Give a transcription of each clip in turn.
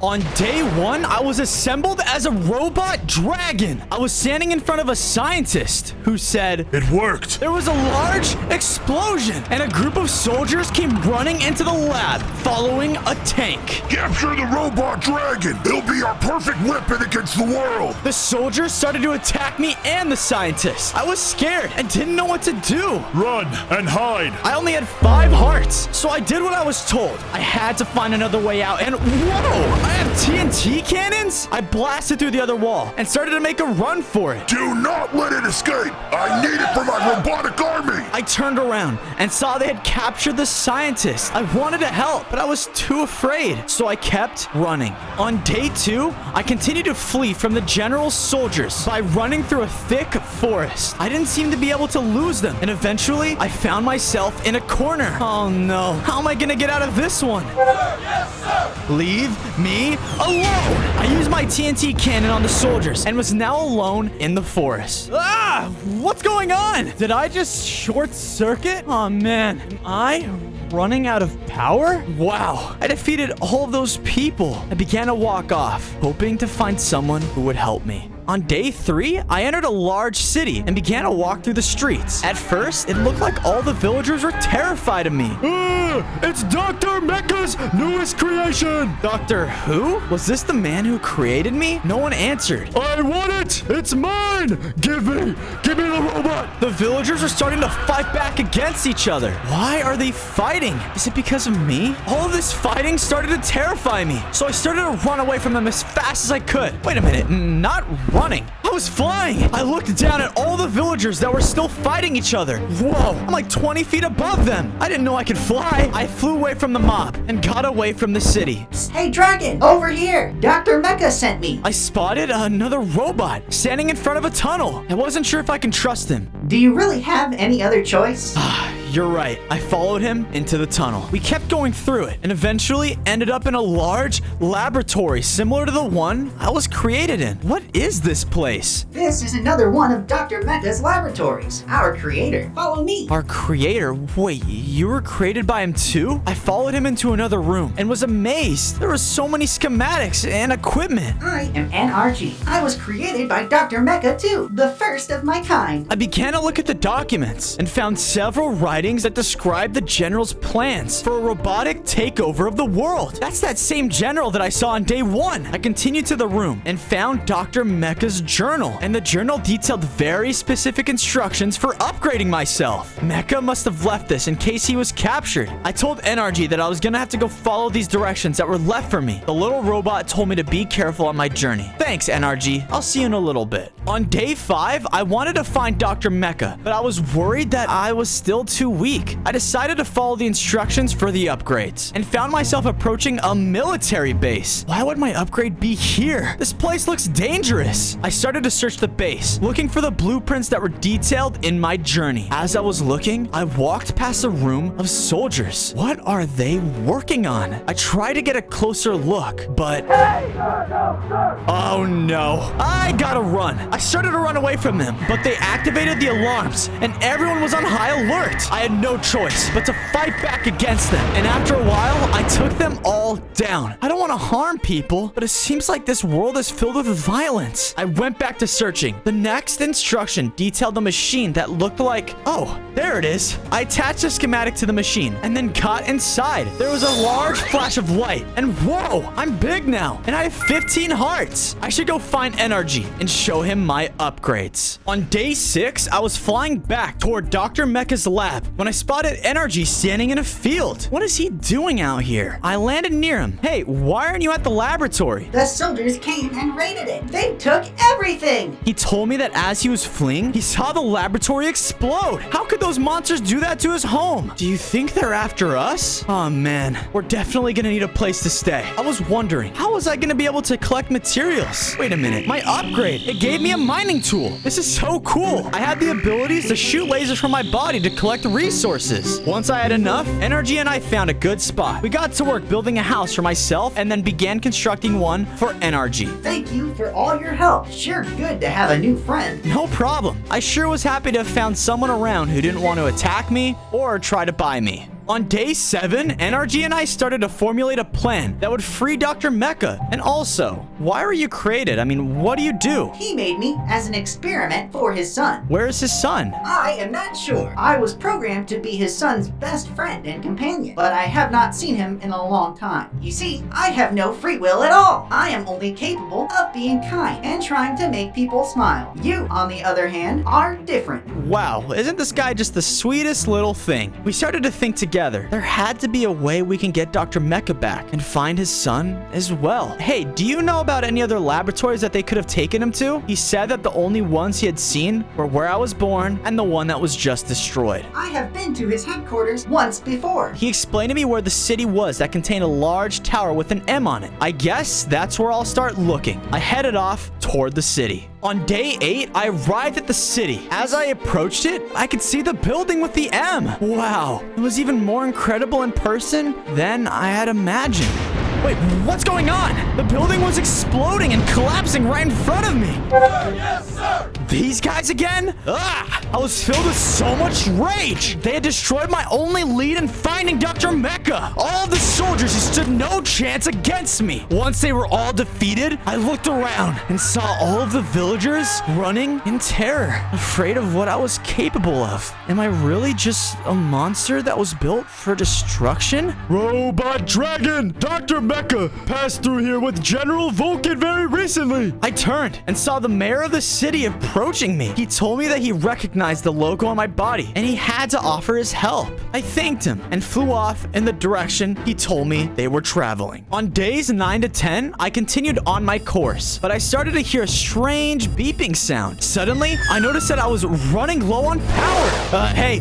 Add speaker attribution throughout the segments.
Speaker 1: On day one, I was assembled as a robot dragon. I was standing in front of a scientist who said,
Speaker 2: "It worked."
Speaker 1: There was a large explosion, and a group of soldiers came running into the lab, following a tank.
Speaker 2: "Capture the robot dragon. He'll be our perfect weapon against the world."
Speaker 1: The soldiers started to attack me and the scientist. I was scared and didn't know what to do.
Speaker 2: "Run and hide."
Speaker 1: I only had 5 hearts, so I did what I was told. I had to find another way out, and whoa! I have TNT cannons? I blasted through the other wall and started to make a run for it.
Speaker 2: "Do not let it escape. I need it for my robotic army."
Speaker 1: I turned around and saw they had captured the scientist. I wanted to help, but I was too afraid, so I kept running. On day 2, I continued to flee from the general's soldiers by running through a thick forest. I didn't seem to be able to lose them, and eventually I found myself in a corner. Oh no, how am I gonna get out of this one? Yes, sir. Leave me alone. I used my TNT cannon on the soldiers and was now alone in the forest. Ah, what's going on? Did I just short circuit? Oh man, am I running out of power? Wow, I defeated all of those people. I began to walk off, hoping to find someone who would help me. On day 3, I entered a large city and began to walk through the streets. At first, it looked like all the villagers were terrified of me.
Speaker 2: It's Dr. Mecha's newest creation.
Speaker 1: Doctor who? Was this the man who created me? No one answered.
Speaker 2: "I want it. It's mine. Give me the robot."
Speaker 1: The villagers are starting to fight back against each other. Why are they fighting? Is it because of me? All of this fighting started to terrify me, so I started to run away from them as fast as I could. Wait a minute, not running. I was flying. I looked down at all the villagers that were still fighting each other. Whoa, I'm like 20 feet above them. I didn't know I could fly. I flew away from the mob and got away from the city.
Speaker 3: Hey, Dragon, over here. Dr. Mecha sent me.
Speaker 1: I spotted another robot standing in front of a tunnel. I wasn't sure if I can trust him.
Speaker 3: Do you really have any other choice?
Speaker 1: You're right. I followed him into the tunnel. We kept going through it and eventually ended up in a large laboratory similar to the one I was created in. What is this place?
Speaker 3: This is another one of Dr. Mecha's laboratories. Our creator. Follow me.
Speaker 1: Our creator? Wait, you were created by him too? I followed him into another room and was amazed. There were so many schematics and equipment.
Speaker 3: I am NRG. I was created by Dr. Mecha too, the first of my kind.
Speaker 1: I began to look at the documents and found several writings that describe the general's plans for a robotic takeover of the world. That's that same general that I saw on day 1. I continued to the room and found Dr. Mecha's journal, and the journal detailed very specific instructions for upgrading myself. Mecha must have left this in case he was captured. I told NRG that I was gonna have to go follow these directions that were left for me. The little robot told me to be careful on my journey. Thanks, NRG. I'll see you in a little bit. On day 5, I wanted to find Dr. Mecha, but I was worried that I was still too weak. I decided to follow the instructions for the upgrades and found myself approaching a military base. Why would my upgrade be here? This place looks dangerous. I started to search the base, looking for the blueprints that were detailed in my journey. As I was looking, I walked past a room of soldiers. What are they working on? I tried to get a closer look, but... Oh no. I gotta run. I started to run away from them, but they activated the alarms and everyone was on high alert. I had no choice but to fight back against them, and after a while, I took them all down. I don't want to harm people, but it seems like this world is filled with violence. I went back to searching. The next instruction detailed a machine that looked like... Oh, there it is. I attached a schematic to the machine and then got inside. There was a large flash of light, and whoa, I'm big now, and I have 15 hearts. I should go find NRG and show him my upgrades. On day 6, I was flying back toward Dr. Mecha's lab when I spotted NRG standing in a field. What is he doing out here? I landed near him. Hey, why aren't you at the laboratory?
Speaker 3: The soldiers came and raided it. They took everything.
Speaker 1: He told me that as he was fleeing, he saw the laboratory explode. How could those monsters do that to his home? Do you think they're after us? Oh man, we're definitely gonna need a place to stay. I was wondering, how was I gonna be able to collect materials? Wait a minute, my upgrade, it gave me a mining tool. This is so cool. I had the abilities to shoot lasers from my body to collect resources. Once I had enough, NRG and I found a good spot. We got to work building a house for myself and then began constructing one for NRG.
Speaker 3: Thank you for all your help. Sure good to have a new friend.
Speaker 1: No problem. I sure was happy to have found someone around who didn't want to attack me or try to buy me. On day 7, NRG and I started to formulate a plan that would free Dr. Mecha. And also, why were you created? I mean, what do you do?
Speaker 3: He made me as an experiment for his son.
Speaker 1: Where is his son?
Speaker 3: I am not sure. I was programmed to be his son's best friend and companion, but I have not seen him in a long time. You see, I have no free will at all. I am only capable of being kind and trying to make people smile. You, on the other hand, are different.
Speaker 1: Wow, isn't this guy just the sweetest little thing? We started to think together. There had to be a way we can get Dr. Mecha back and find his son as well. Hey, do you know about any other laboratories that they could have taken him to? He said that the only ones he had seen were where I was born and the one that was just destroyed.
Speaker 3: I have been to his headquarters once before.
Speaker 1: He explained to me where the city was that contained a large tower with an M on it. I guess that's where I'll start looking. I headed off toward the city. On day 8, I arrived at the city. As I approached it, I could see the building with the M. Wow, it was even more incredible in person than I had imagined. Wait, what's going on? The building was exploding and collapsing right in front of me.
Speaker 2: Yes, sir!
Speaker 1: These guys again? Ah! I was filled with so much rage. They had destroyed my only lead in finding Dr. Mecha. All of the soldiers who stood no chance against me. Once they were all defeated, I looked around and saw all of the villagers running in terror, afraid of what I was capable of. Am I really just a monster that was built for destruction?
Speaker 4: Robot Dragon! Dr. Mecha passed through here with General Vulcan very recently.
Speaker 1: I turned and saw the mayor of the city approaching me. He told me that he recognized the logo on my body and he had to offer his help. I thanked him and flew off in the direction he told me they were traveling. On days 9 to 10, I continued on my course, but I started to hear a strange beeping sound. Suddenly, I noticed that I was running low on power. Hey,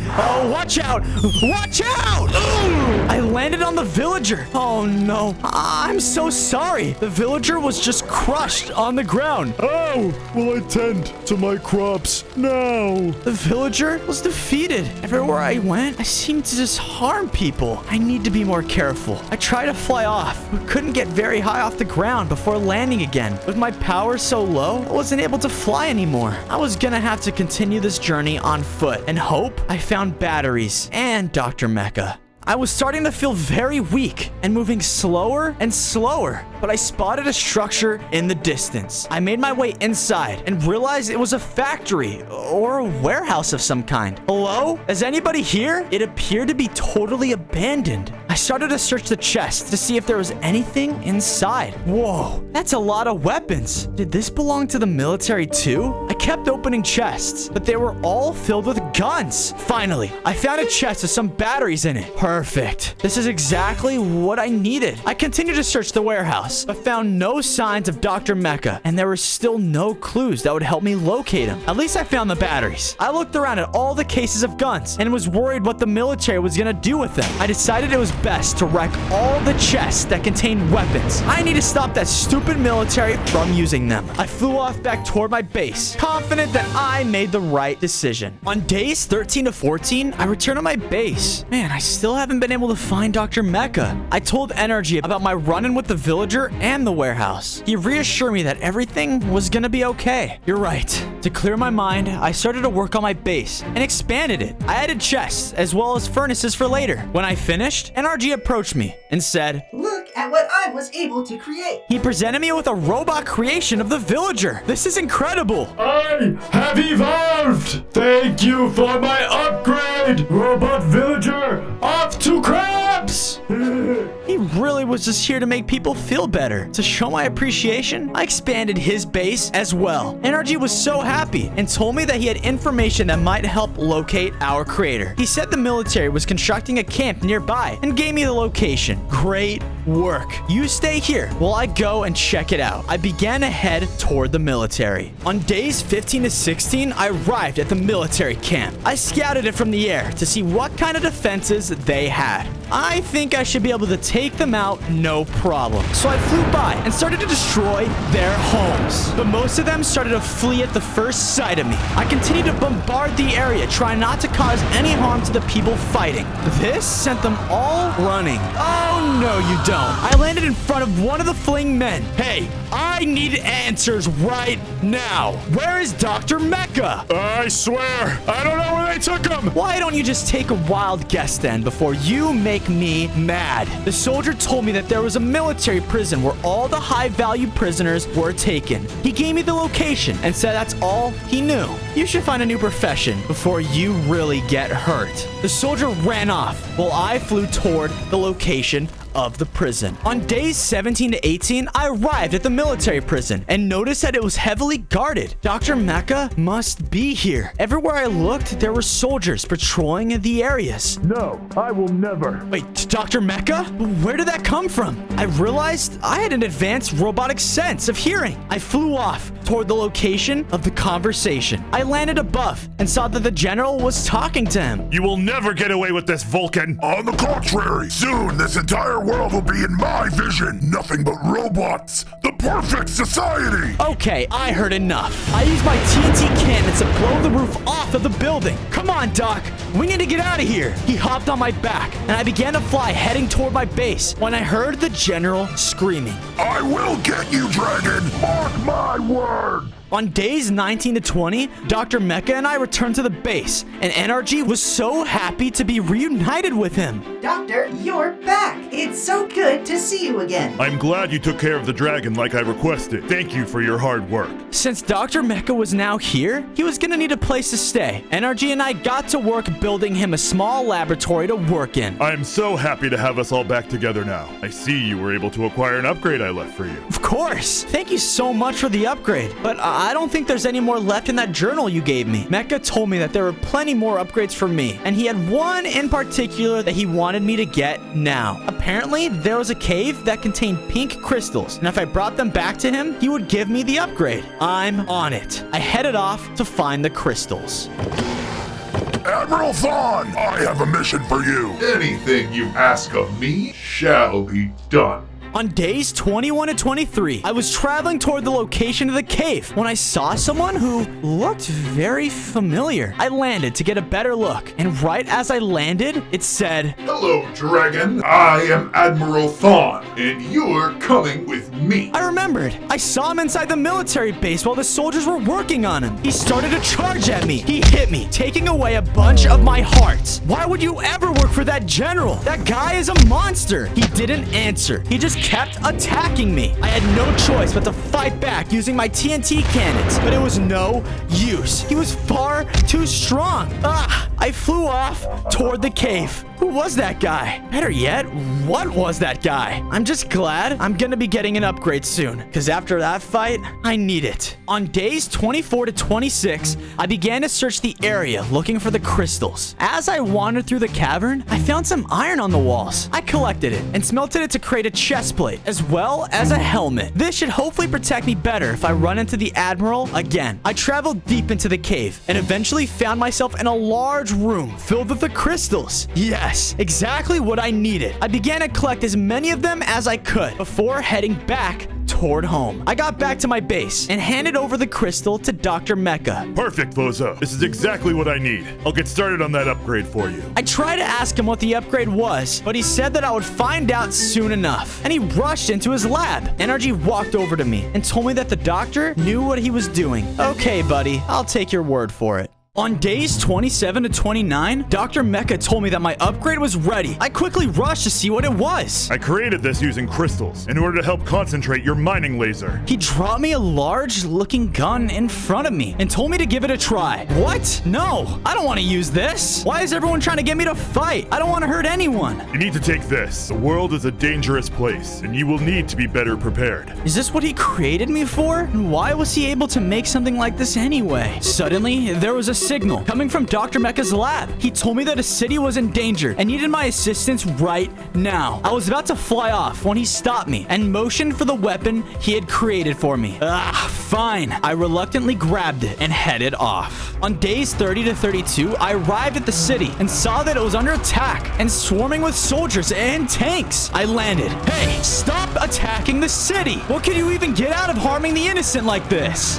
Speaker 1: watch out! Watch out! Ooh! I landed on the villager. Oh no, I'm so sorry. The villager was just crushed on the ground.
Speaker 4: Oh, will I tend to my crops now?
Speaker 1: The villager was defeated. Everywhere I went, I seemed to just harm people. I need to be more careful. I tried to fly off, but couldn't get very high off the ground before landing again. With my power so low, I wasn't able to fly anymore. I was gonna have to continue this journey on foot and hope I found batteries and Dr. Mecha. I was starting to feel very weak and moving slower and slower, but I spotted a structure in the distance. I made my way inside and realized it was a factory or a warehouse of some kind. Hello? Is anybody here? It appeared to be totally abandoned. I started to search the chest to see if there was anything inside. Whoa, that's a lot of weapons. Did this belong to the military too? I kept opening chests, but they were all filled with guns. Finally, I found a chest with some batteries in it. Perfect. This is exactly what I needed. I continued to search the warehouse, but found no signs of Dr. Mecha, and there were still no clues that would help me locate him. At least I found the batteries. I looked around at all the cases of guns and was worried what the military was gonna do with them. I decided it was best to wreck all the chests that contained weapons. I need to stop that stupid military from using them. I flew off back toward my base, confident that I made the right decision. On days 13 to 14, I returned to my base. Man, I still haven't been able to find Dr. Mecha. I told NRG about my run-in with the villager and the warehouse. He reassured me that everything was gonna be okay. You're right. To clear my mind, I started to work on my base and expanded it. I added chests as well as furnaces for later. When I finished, NRG approached me and said,
Speaker 3: Look at what I was able to create.
Speaker 1: he presented me with a robot creation of the villager. This is incredible.
Speaker 4: I have evolved! Thank you for my upgrade! Robot Villager, off to crabs!
Speaker 1: He really was just here to make people feel better. To show my appreciation, I expanded his base as well. NRG was so happy and told me that he had information that might help locate our creator. He said the military was constructing a camp nearby and gave me the location. Great work. You stay here while I go and check it out. I began to head toward the military. On days 15 to 16, I arrived at the military camp. I scouted it from the air to see what kind of defenses they had. I think I should be able to take them out no problem. So I flew by and started to destroy their homes. But most of them started to flee at the first sight of me. I continued to bombard the area, trying not to cause any harm to the people fighting. This sent them all running. Oh, no, you don't. I landed in front of one of the fleeing men. Hey, I need answers right now. Where is Dr. Mecha?
Speaker 4: I swear, I don't know where they took him.
Speaker 1: Why don't you just take a wild guess then before you make me mad? The soldier told me that there was a military prison where all the high-value prisoners were taken. He gave me the location and said that's all he knew. You should find a new profession before you really get hurt. The soldier ran off while I flew toward the location of the prison. On days 17 to 18, I arrived at the military prison and noticed that it was heavily guarded. Dr. Mecha must be here. Everywhere I looked, there were soldiers patrolling the areas.
Speaker 4: No, I will never.
Speaker 1: Wait, Dr. Mecha? Where did that come from? I realized I had an advanced robotic sense of hearing. I flew off toward the location of the conversation. I landed above and saw that the general was talking to him.
Speaker 4: You will never get away with this, Vulcan.
Speaker 2: On the contrary, soon this entire world will be in my vision. Nothing but robots. The perfect society.
Speaker 1: Okay, I heard enough. I used my TNT cannons to blow the roof off of the building. Come on, Doc. We need to get out of here. He hopped on my back, and I began to fly, heading toward my base, when I heard the general screaming.
Speaker 2: I will get you, Dragon. Mark my word.
Speaker 1: On days 19 to 20, Dr. Mecha and I returned to the base, and NRG was so happy to be reunited with him.
Speaker 3: Doctor, you're back. It's so good to see you again.
Speaker 4: I'm glad you took care of the dragon like I requested. Thank you for your hard work.
Speaker 1: Since Dr. Mecha was now here, he was gonna need a place to stay. NRG and I got to work building him a small laboratory to work in.
Speaker 4: I am so happy to have us all back together now. I see you were able to acquire an upgrade I left for you.
Speaker 1: Of course. Thank you so much for the upgrade, but I don't think there's any more left in that journal you gave me. Mecha told me that there were plenty more upgrades for me, and he had one in particular that he wanted me to get now. Apparently, there was a cave that contained pink crystals, and if I brought them back to him, he would give me the upgrade. I'm on it. I headed off to find the crystals.
Speaker 2: Admiral Thawne, I have a mission for you.
Speaker 5: Anything you ask of me shall be done.
Speaker 1: On days 21 to 23, I was traveling toward the location of the cave when I saw someone who looked very familiar. I landed to get a better look, and right as I landed, it said,
Speaker 5: Hello, Dragon. I am Admiral Thawne, and you're coming with me.
Speaker 1: I remembered. I saw him inside the military base while the soldiers were working on him. He started to charge at me. He hit me, taking away a bunch of my hearts. Why would you ever work for that general? That guy is a monster. He didn't answer. He just kept attacking me. I had no choice but to fight back using my TNT cannons, but it was no use. He was far too strong. I flew off toward the cave. Who was that guy? Better yet, what was that guy? I'm just glad I'm gonna be getting an upgrade soon, because after that fight, I need it. On days 24 to 26, I began to search the area looking for the crystals. As I wandered through the cavern, I found some iron on the walls. I collected it and smelted it to create a chest plate, as well as a helmet. This should hopefully protect me better if I run into the Admiral again. I traveled deep into the cave and eventually found myself in a large room filled with the crystals. Yes, exactly what I needed. I began to collect as many of them as I could before heading back toward home. I got back to my base and handed over the crystal to Dr. Mecha.
Speaker 4: Perfect, Bozo. This is exactly what I need. I'll get started on that upgrade for you.
Speaker 1: I tried to ask him what the upgrade was, but he said that I would find out soon enough. And he rushed into his lab. NRG walked over to me and told me that the doctor knew what he was doing. Okay, buddy, I'll take your word for it. On days 27 to 29, Dr. Mecha told me that my upgrade was ready. I quickly rushed to see what it was.
Speaker 4: I created this using crystals in order to help concentrate your mining laser.
Speaker 1: He dropped me a large-looking gun in front of me and told me to give it a try. What? No, I don't want to use this. Why is everyone trying to get me to fight? I don't want to hurt anyone.
Speaker 4: You need to take this. The world is a dangerous place, and you will need to be better prepared.
Speaker 1: Is this what he created me for? And why was he able to make something like this anyway? Suddenly, there was a signal coming from Dr. Mecha's lab. He told me that a city was in danger and needed my assistance right now. I was about to fly off when he stopped me and motioned for the weapon he had created for me. Fine. I reluctantly grabbed it and headed off. On days 30 to 32, I arrived at the city and saw that it was under attack and swarming with soldiers and tanks. I landed. Hey, stop attacking the city. What can you even get out of harming the innocent like this?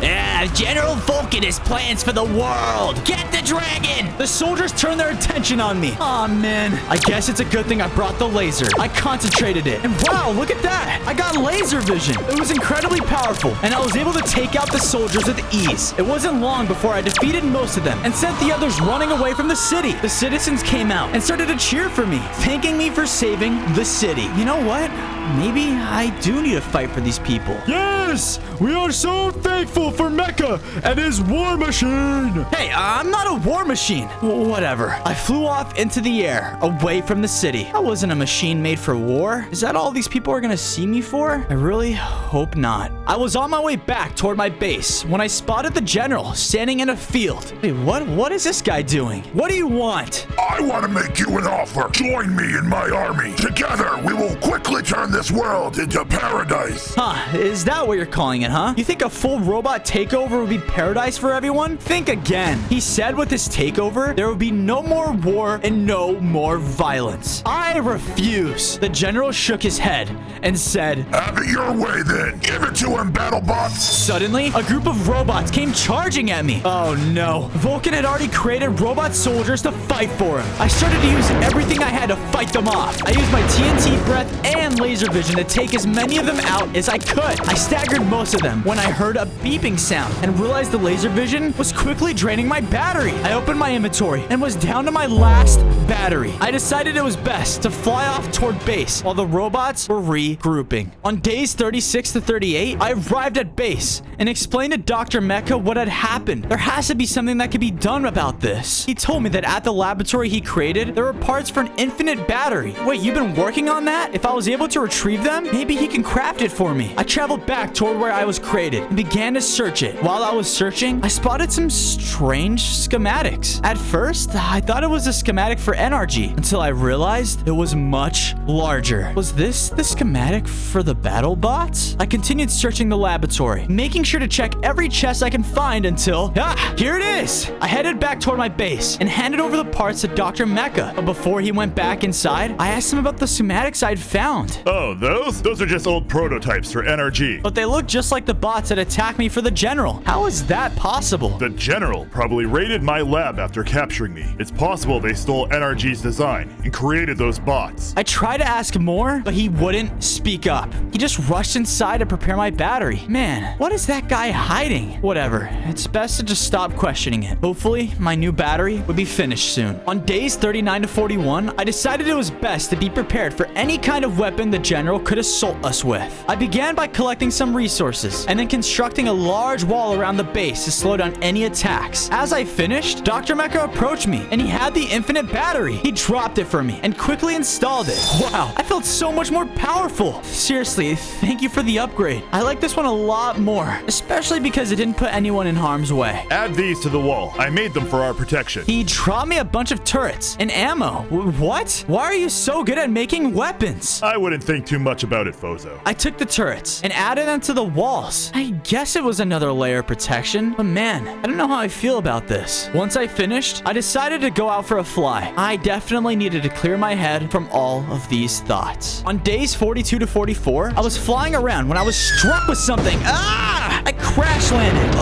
Speaker 1: General Vulcan has plans for the world. Get the dragon. The soldiers turned their attention on me. Aw, man. I guess it's a good thing I brought the laser. I concentrated it. And wow, look at that. I got laser vision. It was incredibly powerful, and I was able to take out the soldiers with ease. It wasn't long before I defeated most of them and sent the others running away from the city. The citizens came out and started to cheer for me, thanking me for saving the city. You know what? Maybe I do need to fight for these people.
Speaker 4: Yes! We are so thankful for Mecha and his war machine!
Speaker 1: Hey, I'm not a war machine. Whatever. I flew off into the air, away from the city. I wasn't a machine made for war. Is that all these people are gonna see me for? I really hope not. I was on my way back toward my base when I spotted the general standing in a field. Wait, what is this guy doing? What do you want?
Speaker 2: I want to make you an offer. Join me in my army. Together, we will quickly turn this world into paradise.
Speaker 1: Huh, is that what you're calling it, huh? You think a full robot takeover would be paradise for everyone? Think again. He said with his takeover, there would be no more war and no more violence. I refuse. The general shook his head and said,
Speaker 2: Have it your way then. Give it to him, BattleBots.
Speaker 1: Suddenly, a group of robots came charging at me. Oh no. Vulcan had already created robot soldiers to fight for him. I started to use everything I had to fight them off. I used my TNT breath and laser vision to take as many of them out as I could. I staggered most of them when I heard a beeping sound and realized the laser vision was quickly draining my battery. I opened my inventory and was down to my last battery. I decided it was best to fly off toward base while the robots were regrouping. On days 36 to 38, I arrived at base and explained to Dr. Mecha what had happened. There has to be something that could be done about this. He told me that at the laboratory he created, there were parts for an infinite battery. Wait, you've been working on that? If I was able to retrieve them, maybe he can craft it for me. I traveled back toward where I was created and began to search it. While I was searching, I spotted some strange schematics. At first, I thought it was a schematic for NRG until I realized it was much larger. Was this the schematic for the BattleBots? I continued searching the laboratory, making sure to check every chest I can find until... here it is! I headed back toward my base and handed over the parts to Dr. Mecha. But before he went back inside, I asked him about the schematics I'd found.
Speaker 6: Oh, those? Those are just old prototypes for NRG.
Speaker 1: But they look just like the bots that attacked me for the general. How is that possible?
Speaker 6: The general probably raided my lab after capturing me. It's possible they stole NRG's design and created those bots.
Speaker 1: I tried to ask more, but he wouldn't speak up. He just rushed inside to prepare my battery. Man, what is that guy hiding? Whatever. It's best to just stop questioning it. Hopefully, my new battery would be finished soon. On days 39 to 41, I decided it was best to be prepared for any kind of weapon the general could assault us with. I began by collecting some resources and then constructing a large wall around the base to slow down any attacks. As I finished, Dr. Mecha approached me and he had the infinite battery. He dropped it for me and quickly installed it. Wow, I felt so much more powerful. Seriously, thank you for the upgrade. I like this one a lot more, especially because it didn't put anyone in harm's way.
Speaker 6: Add these to the wall. I made them for our protection.
Speaker 1: He dropped me a bunch of turrets and ammo. What? Why are you so good at making weapons?
Speaker 6: I wouldn't think too much about it, Fozo.
Speaker 1: I took the turrets and added them to the walls. I guess it was another layer of protection, but man, I don't know how I feel about this. Once I finished, I decided to go out for a fly. I definitely needed to clear my head from all of these thoughts. On days 42 to 44, I was flying around when I was struck with something. I crash landed.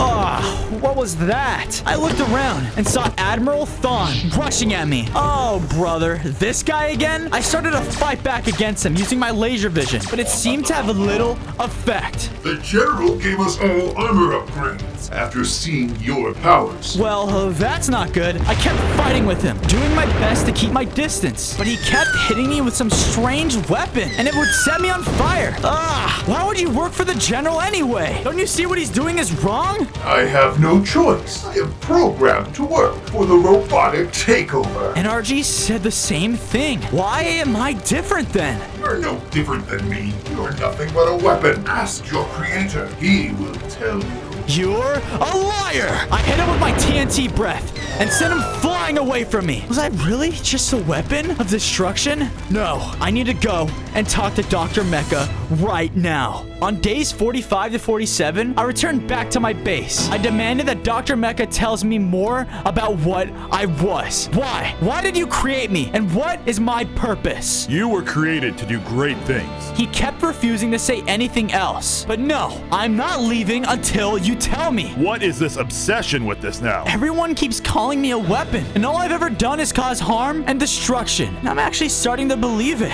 Speaker 1: What was that? I looked around and saw Admiral Thawne rushing at me. Oh, brother, this guy again? I started to fight back against him using my laser vision, but it seemed to have little effect.
Speaker 5: The general gave us all armor upgrades after seeing your powers.
Speaker 1: Well, that's not good. I kept fighting with him, doing my best to keep my distance, but he kept hitting me with some strange weapon, and it would set me on fire. Why would you work for the general anyway? Don't you see what he's doing is wrong?
Speaker 5: I have no choice. I am programmed to work for the robotic takeover.
Speaker 1: NRG said the same thing. Why am I different then?
Speaker 5: You're no different than me. You're nothing but a weapon. Ask your creator. He will tell you.
Speaker 1: You're a liar! I hit him with my TNT breath and sent him flying away from me. Was I really just a weapon of destruction? No, I need to go and talk to Dr. Mecha right now. On days 45 to 47, I returned back to my base. I demanded that Dr. Mecha tells me more about what I was. Why? Why did you create me? And what is my purpose?
Speaker 6: You were created to do great things.
Speaker 1: He kept refusing to say anything else. But no, I'm not leaving until you tell me.
Speaker 6: What is this obsession with this now?
Speaker 1: Everyone keeps calling me a weapon, and all I've ever done is cause harm and destruction. And I'm actually starting to believe it.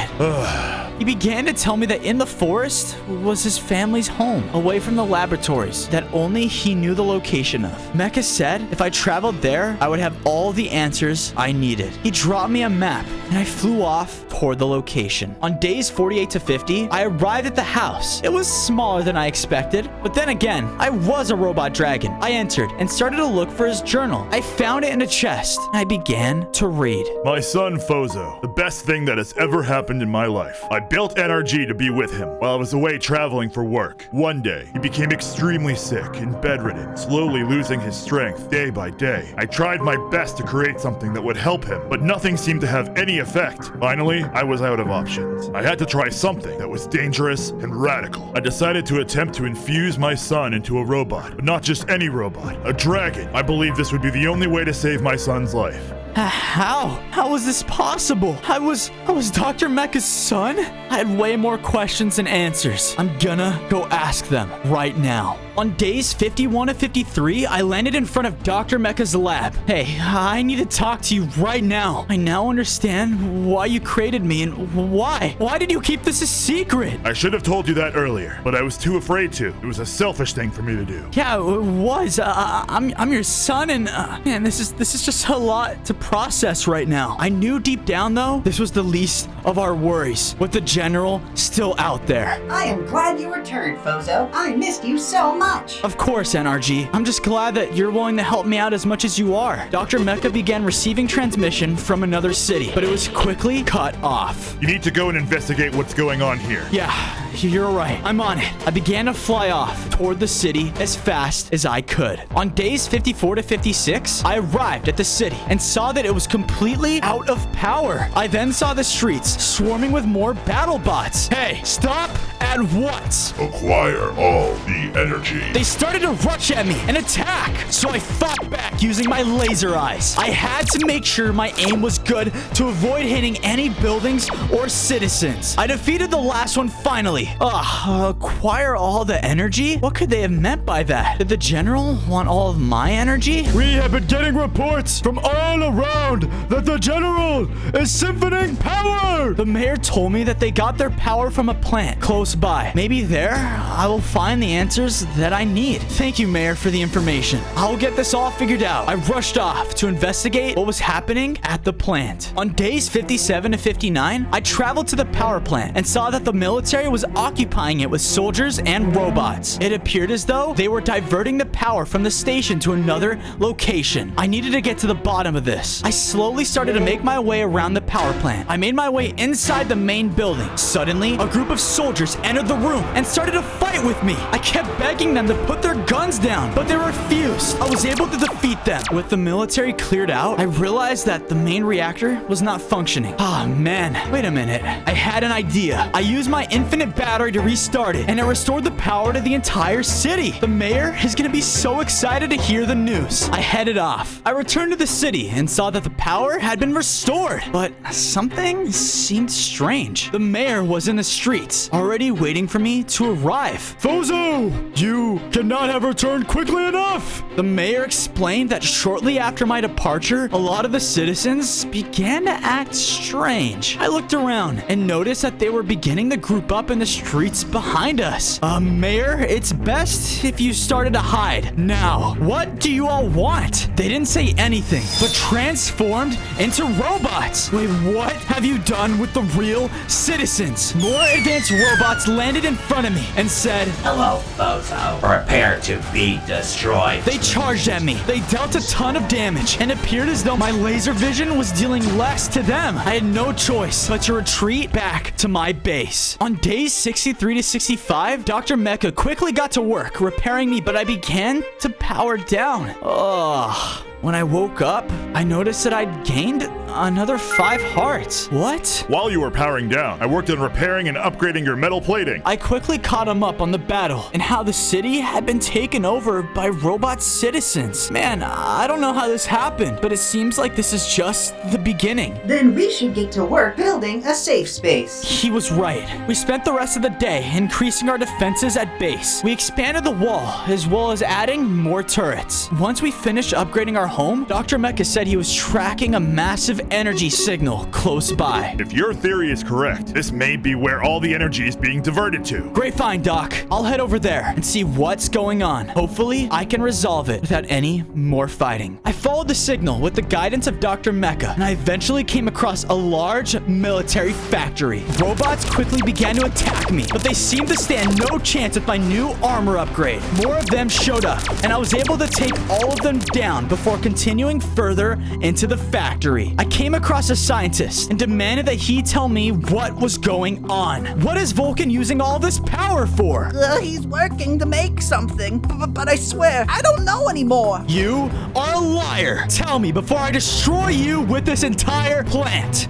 Speaker 1: He began to tell me that in the forest was his family's home, away from the laboratories that only he knew the location of. Mecha said if I traveled there, I would have all the answers I needed. He dropped me a map, and I flew off toward the location. On days 48 to 50, I arrived at the house. It was smaller than I expected, but then again, I was a robot dragon. I entered and started to look for his journal. I found it in a chest, and I began to read.
Speaker 6: My son Fozo, the best thing that has ever happened in my life. I built NRG to be with him while I was away traveling for work. One day, he became extremely sick and bedridden, slowly losing his strength day by day. I tried my best to create something that would help him, but nothing seemed to have any effect. Finally, I was out of options. I had to try something that was dangerous and radical. I decided to attempt to infuse my son into a robot, but not just any robot, a dragon. I believe this would be the only way to save my son's life.
Speaker 1: How? How was this possible? I was Dr. Mecha's son? I had way more questions than answers. I'm gonna go ask them right now. On days 51 to 53, I landed in front of Dr. Mecha's lab. Hey, I need to talk to you right now. I now understand why you created me and why. Why did you keep this a secret?
Speaker 6: I should have told you that earlier, but I was too afraid to. It was a selfish thing for me to do.
Speaker 1: Yeah, it was. I'm your son, and man, this is just a lot to process right now. I knew deep down, though, this was the least of our worries, with the general still out there.
Speaker 3: I am glad you returned, Fozo. I missed you so much.
Speaker 1: Of course, NRG. I'm just glad that you're willing to help me out as much as you are. Dr. Mecha began receiving transmission from another city, but it was quickly cut off.
Speaker 6: You need to go and investigate what's going on here.
Speaker 1: Yeah, you're right. I'm on it. I began to fly off toward the city as fast as I could. On days 54 to 56, I arrived at the city and saw that it was completely out of power. I then saw the streets swarming with more battle bots. Hey, stop at once.
Speaker 2: Acquire all the energy.
Speaker 1: They started to rush at me and attack, so I fought back using my laser eyes. I had to make sure my aim was good to avoid hitting any buildings or citizens. I defeated the last one finally. Acquire all the energy? What could they have meant by that? Did the general want all of my energy?
Speaker 4: We have been getting reports from all around that the general is symphoning power.
Speaker 1: The mayor told me that they got their power from a plant close by. Maybe there I will find the answers that I need. Thank you, Mayor, for the information. I'll get this all figured out. I rushed off to investigate what was happening at the plant. On days 57 to 59, I traveled to the power plant and saw that the military was occupying it with soldiers and robots. It appeared as though they were diverting the power from the station to another location. I needed to get to the bottom of this. I slowly started to make my way around the power plant. I made my way inside the main building. Suddenly, a group of soldiers entered the room and started to fight with me. I kept begging them to put their guns down, but they refused. I was able to defeat them. With the military cleared out, I realized that the main reactor was not functioning. Man, wait a minute. I had an idea. I used my infinite battery to restart it, and it restored the power to the entire city. The mayor is gonna be so excited to hear the news. I headed off. I returned to the city and saw that the power had been restored, but something seemed strange. The mayor was in the streets, already waiting for me to arrive.
Speaker 4: Fozo, you cannot have returned quickly enough.
Speaker 1: The mayor explained that shortly after my departure, a lot of the citizens began to act strange. I looked around and noticed that they were beginning to group up in the streets behind us. Mayor, it's best if you started to hide. Now, what do you all want? They didn't say anything, but transformed into robots. Wait, what have you done with the real citizens? More advanced robots landed in front of me and said,
Speaker 3: Hello,
Speaker 7: Bozo. Prepare to be destroyed.
Speaker 1: They charged at me. They dealt a ton of damage and appeared as though my laser vision was dealing less to them. I had no choice but to retreat back to my base. On days 63 to 65, Dr. Mecha quickly got to work repairing me, but I began to power down. Ugh. When I woke up, I noticed that I'd gained another 5 hearts. What?
Speaker 6: While you were powering down, I worked on repairing and upgrading your metal plating.
Speaker 1: I quickly caught him up on the battle and how the city had been taken over by robot citizens. Man, I don't know how this happened, but it seems like this is just the beginning.
Speaker 3: Then we should get to work building a safe space.
Speaker 1: He was right. We spent the rest of the day increasing our defenses at base. We expanded the wall as well as adding more turrets. Once we finished upgrading our home, Dr. Mecha said he was tracking a massive energy signal close by.
Speaker 6: If your theory is correct, this may be where all the energy is being diverted to.
Speaker 1: Great find, Doc. I'll head over there and see what's going on. Hopefully, I can resolve it without any more fighting. I followed the signal with the guidance of Dr. Mecha, and I eventually came across a large military factory. Robots quickly began to attack me, but they seemed to stand no chance with my new armor upgrade. More of them showed up, and I was able to take all of them down before continuing further into the factory. I came across a scientist and demanded that he tell me what was going on. What is Vulcan using all this power for?
Speaker 8: He's working to make something, but I swear, I don't know anymore.
Speaker 1: You are a liar. Tell me before I destroy you with this entire plant.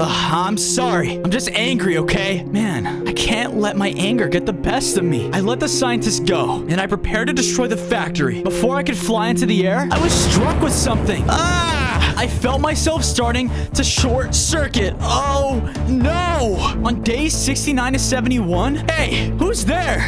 Speaker 1: I'm sorry. I'm just angry, okay? Man, I can't let my anger get the best of me. I let the scientist go, and I prepared to destroy the factory. Before I could fly into the air, I was struck with something. I felt myself starting to short circuit. Oh, no. On days 69 to 71? Hey, who's there?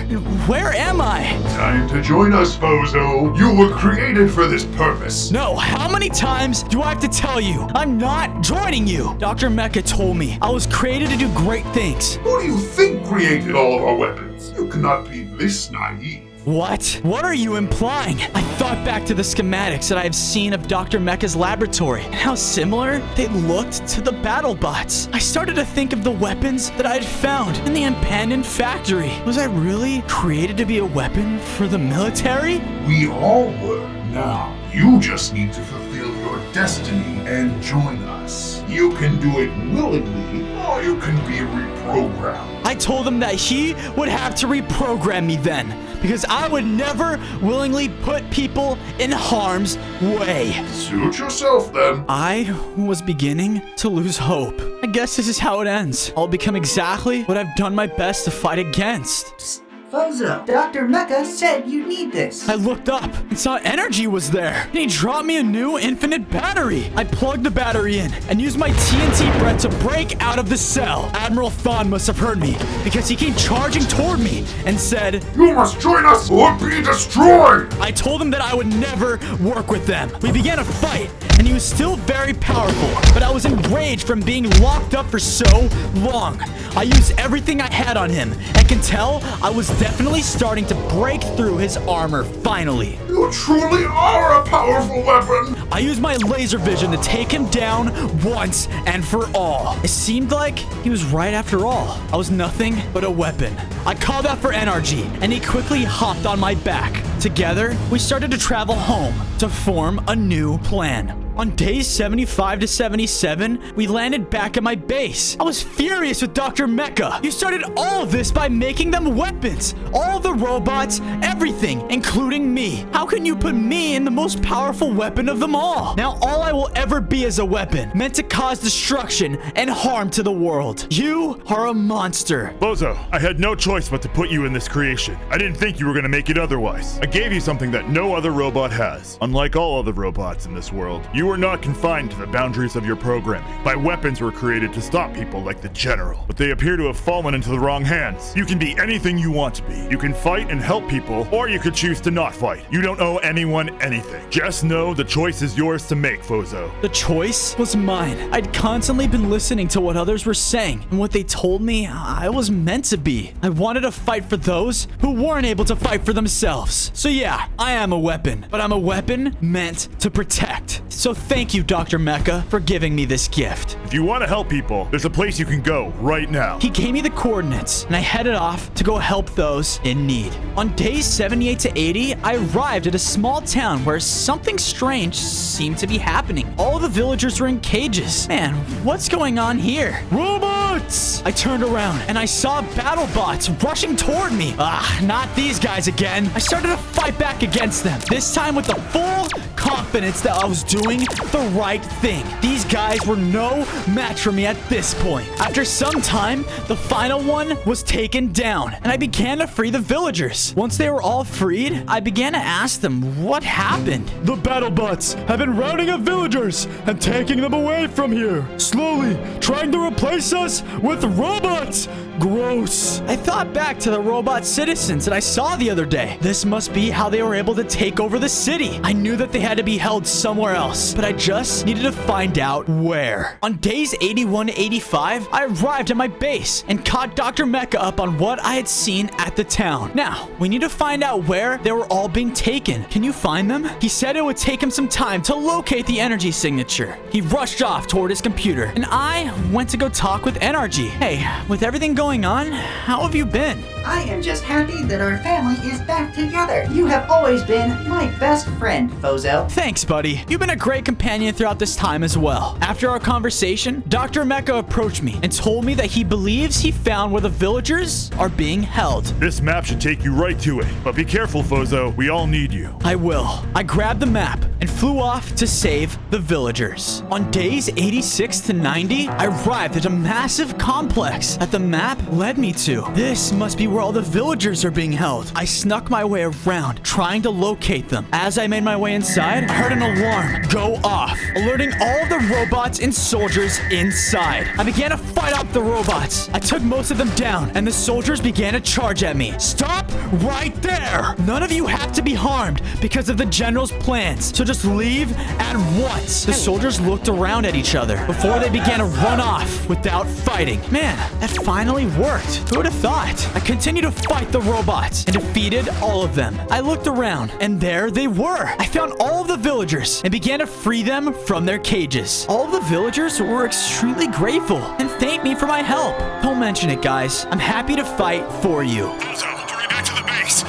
Speaker 1: Where am I?
Speaker 5: Time to join us, Bozo. You were created for this purpose.
Speaker 1: No, how many times do I have to tell you? I'm not joining you. Dr. Mecha told me I was created to do great things.
Speaker 5: Who do you think created all of our weapons? You cannot be this naive.
Speaker 1: What? What are you implying? I thought back to the schematics that I have seen of Dr. Mecha's laboratory and how similar they looked to the battle bots. I started to think of the weapons that I had found in the abandoned factory. Was I really created to be a weapon for the military?
Speaker 5: We all were. Now, you just need to fulfill your destiny and join us. You can do it willingly, or you can be reprogrammed.
Speaker 1: I told him that he would have to reprogram me then, because I would never willingly put people in harm's way.
Speaker 5: Suit yourself then.
Speaker 1: I was beginning to lose hope. I guess this is how it ends. I'll become exactly what I've done my best to fight against.
Speaker 3: Bozo, Dr. Mecha said you need this.
Speaker 1: I looked up and saw energy was there, and he dropped me a new infinite battery. I plugged the battery in and used my TNT breath to break out of the cell. Admiral Thawne must have heard me because he came charging toward me and said,
Speaker 5: You must join us or be destroyed!
Speaker 1: I told him that I would never work with them. We began a fight, and he was still very powerful, but I was enraged from being locked up for so long. I used everything I had on him, and can tell I was definitely starting to break through his armor finally.
Speaker 5: You truly are a powerful weapon!
Speaker 1: I used my laser vision to take him down once and for all. It seemed like he was right after all. I was nothing but a weapon. I called out for NRG, and he quickly hopped on my back. Together, we started to travel home to form a new plan. On days 75 to 77, we landed back at my base. I was furious with Dr. Mecha. You started all of this by making them weapons. All the robots, everything, including me. How can you put me in the most powerful weapon of them all? Now all I will ever be is a weapon, meant to cause destruction and harm to the world. You are a monster.
Speaker 6: Bozo, I had no choice but to put you in this creation. I didn't think you were going to make it otherwise. I gave you something that no other robot has. Unlike all other robots in this world, you are not confined to the boundaries of your programming. My weapons were created to stop people like the General, but they appear to have fallen into the wrong hands. You can be anything you want to be. You can fight and help people, or you could choose to not fight. You don't owe anyone anything. Just know the choice is yours to make, Fozo.
Speaker 1: The choice was mine. I'd constantly been listening to what others were saying, and what they told me I was meant to be. I wanted to fight for those who weren't able to fight for themselves. So yeah, I am a weapon, but I'm a weapon meant to protect. So So thank you, Dr. Mecha, for giving me this gift.
Speaker 6: If you want to help people, there's a place you can go right now.
Speaker 1: He gave me the coordinates, and I headed off to go help those in need. On days 78 to 80, I arrived at a small town where something strange seemed to be happening. All the villagers were in cages. Man, what's going on here? Robots! I turned around, and I saw battle bots rushing toward me. Not these guys again. I started to fight back against them, this time with the full confidence that I was doing the right thing. These guys were no match for me at this point. After some time, the final one was taken down, and I began to free the villagers. Once they were all freed, I began to ask them what happened.
Speaker 4: The BattleBots have been rounding up villagers and taking them away from here, slowly trying to replace us with robots. Gross.
Speaker 1: I thought back to the robot citizens that I saw the other day. This must be how they were able to take over the city. I knew that they had to be held somewhere else, but I just needed to find out where. On days 81 to 85, I arrived at my base and caught Dr. Mecha up on what I had seen at the town. Now, we need to find out where they were all being taken. Can you find them? He said it would take him some time to locate the energy signature. He rushed off toward his computer, and I went to go talk with NRG. Hey, with everything going on, how have you been?
Speaker 3: I am just happy that our family is back together. You have always been my best friend, Fozo.
Speaker 1: Thanks, buddy. You've been a great companion throughout this time as well. After our conversation, Dr. Mecha approached me and told me that he believes he found where the villagers are being held.
Speaker 6: This map should take you right to it. But be careful, Fozo. We all need you.
Speaker 1: I will. I grabbed the map and flew off to save the villagers. On days 86 to 90, I arrived at a massive complex that the map led me to. This must be where all the villagers are being held. I snuck my way around, trying to locate them. As I made my way inside, I heard an alarm go off, alerting all of the robots and soldiers inside. I began to fight off the robots. I took most of them down, and the soldiers began to charge at me. Stop right there! None of you have to be harmed because of the general's plans, so just leave at once. The soldiers looked around at each other before they began to run off without fighting. Man, that finally worked. Who would have thought? I continued to fight the robots and defeated all of them. I looked around, and there they were. I found all of the villagers and began to free them from their cages. All of the villagers were extremely grateful and thanked me for my help. Don't mention it, guys. I'm happy to fight for you.
Speaker 2: Fozo, hurry back to the base.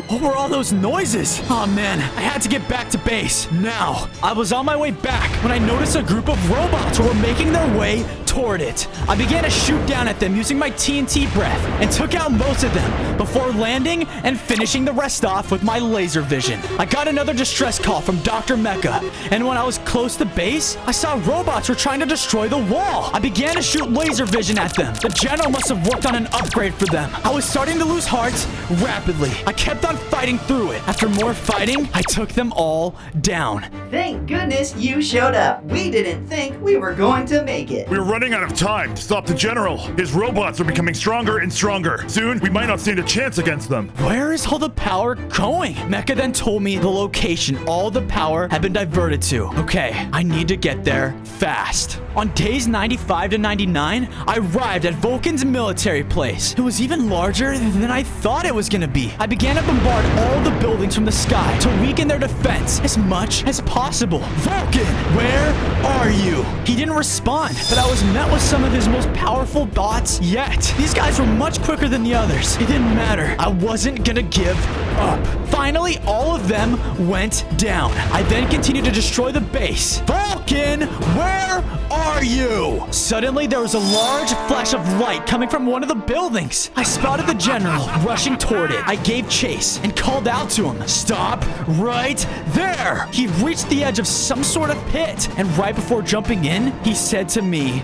Speaker 1: What were all those noises? Oh man, I had to get back to base. Now, I was on my way back when I noticed a group of robots who were making their way toward it. I began to shoot down at them using my TNT breath and took out most of them before landing and finishing the rest off with my laser vision. I got another distress call from Dr. Mecha, and when I was close to base, I saw robots were trying to destroy the wall. I began to shoot laser vision at them. The general must have worked on an upgrade for them. I was starting to lose hearts rapidly. I kept on fighting through it. After more fighting, I took them all down.
Speaker 3: Thank goodness you showed up. We didn't think we were going to make it.
Speaker 6: We're running out of time to stop the general. His robots are becoming stronger and stronger. Soon, we might not stand a chance against them.
Speaker 1: Where is all the power going? Mecha then told me the location all the power had been diverted to. Okay, I need to get there fast. On days 95 to 99, I arrived at Vulcan's military place. It was even larger than I thought it was gonna be. I began to bombard all the buildings from the sky to weaken their defense as much as possible. Vulcan, where are you? He didn't respond, but I was met with some of his most powerful bots yet. These guys were much quicker than the others. It didn't matter. I wasn't gonna give up. Finally, all of them went down. I then continued to destroy the base. Vulcan, where are you? Suddenly, there was a large flash of light coming from one of the buildings. I spotted the general rushing toward it. I gave chase and called out to him. Stop right there. He reached the edge of some sort of pit, and right before jumping in, he said to me,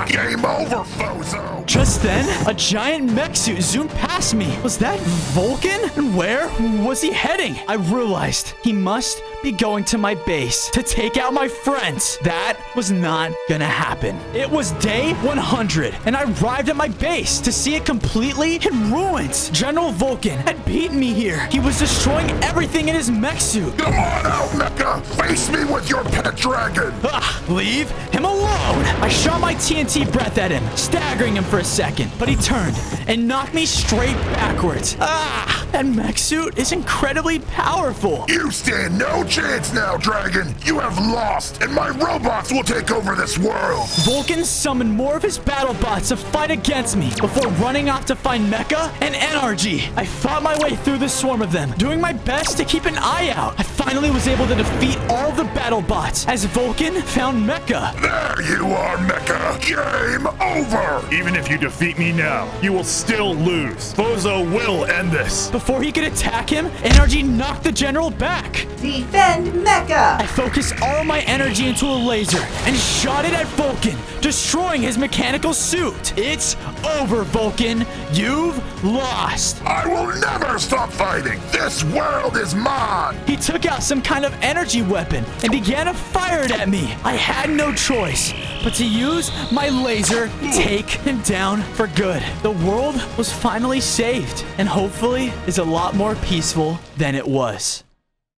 Speaker 2: Game over, Fozo!
Speaker 1: Just then, a giant mech suit zoomed past me. Was that Vulcan? And where was he heading? I realized he must be going to my base to take out my friends. That was not gonna happen. It was day 100, and I arrived at my base to see it completely in ruins. General Vulcan had beaten me here. He was destroying everything in his mech suit.
Speaker 2: Come on out, Mecha! Face me with your pet dragon!
Speaker 1: Leave him alone! I shot my TNT breath at him, staggering him for a second, but he turned and knocked me straight backwards. That mech suit is incredibly powerful.
Speaker 2: You stand no chance now, Dragon. You have lost, and my robots will take over this world.
Speaker 1: Vulcan summoned more of his battle bots to fight against me before running off to find Mecha and NRG. I fought my way through the swarm of them, doing my best to keep an eye out. I finally was able to defeat all of the battle bots as Vulcan found Mecha.
Speaker 2: There you are, Mecha. Game over.
Speaker 6: Even if you defeat me now, you will still lose. Bozo will end this.
Speaker 1: Before he could attack him, NRG knocked the general back.
Speaker 3: Defend Mecha!
Speaker 1: I focused all my energy into a laser and shot it at Vulcan, destroying his mechanical suit. It's over, Vulcan. You've lost.
Speaker 2: I will never stop fighting. This world is mine.
Speaker 1: He took out some kind of energy weapon and began to fire it at me. I had no choice but to use my laser to take him down for good. The world was finally saved and hopefully is a lot more peaceful than it was.